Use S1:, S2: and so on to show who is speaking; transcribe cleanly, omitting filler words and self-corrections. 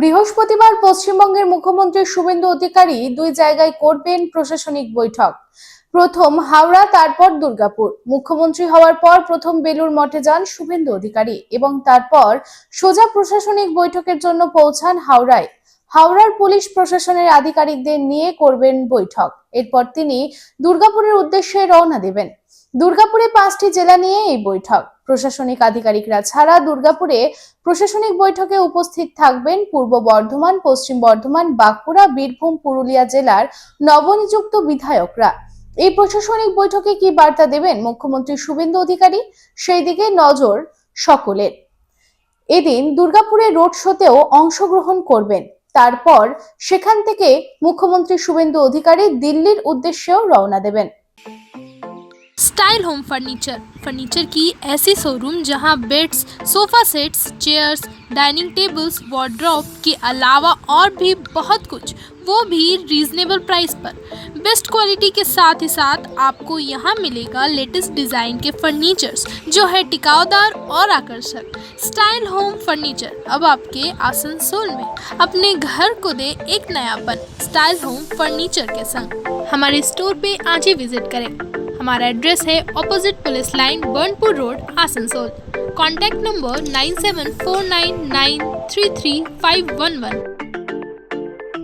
S1: বৃহস্পতিবার পশ্চিমবঙ্গের মুখ্যমন্ত্রী শুভেন্দু অধিকারী দুই জায়গায় করবেন প্রশাসনিক বৈঠক। প্রথম হাওড়া, তারপর দুর্গাপুর। মুখ্যমন্ত্রী হওয়ার পর প্রথম বেলুর মঠে যান শুভেন্দু অধিকারী এবং তারপর সোজা প্রশাসনিক বৈঠকের জন্য পৌঁছান হাওড়ায়। হাওড়ার পুলিশ প্রশাসনের আধিকারিকদের নিয়ে করবেন বৈঠক। এরপর তিনি দুর্গাপুরের উদ্দেশ্যে রওনা দেবেন। দুর্গাপুরে 5টি জেলা নিয়ে এই বৈঠক। প্রশাসনিক আধিকারিকরা ছাড়া দুর্গাপুরে প্রশাসনিক বৈঠকে উপস্থিত থাকবেন পূর্ব বর্ধমান, পশ্চিম বর্ধমান, বাঁকুড়া, বীরভূম, পুরুলিয়া জেলার নবনিযুক্ত বিধায়করা। এই প্রশাসনিক বৈঠকে কি বার্তা দেবেন মুখ্যমন্ত্রী শুভেন্দু অধিকারী, সেই দিকে নজর সকলের। এদিন দুর্গাপুরে রোড শোতেও অংশগ্রহণ করবেন। তারপর সেখান থেকে মুখ্যমন্ত্রী শুভেন্দু অধিকারী দিল্লির উদ্দেশ্যেও রওনা দেবেন।
S2: स्टाइल होम फर्नीचर की ऐसी शोरूम जहां beds, sofa sets, chairs, dining tables, wardrobe के अलावा और भी बहुत कुछ, वो भी रीजनेबल प्राइस पर। बेस्ट क्वालिटी के साथ ही साथ आपको यहां मिलेगा लेटेस्ट डिज़ाइन के फर्नीचर्स जो है टिकाऊदार और आकर्षक। स्टाइल होम फर्नीचर अब आपके आसनसोल में। अपने घर को दे एक नयापन स्टाइल होम फर्नीचर के संग। हमारे स्टोर पे आज ही विजिट करें। हमारा एड्रेस है opposite police line, Burnpur road, Asansol. Contact number 9749933511।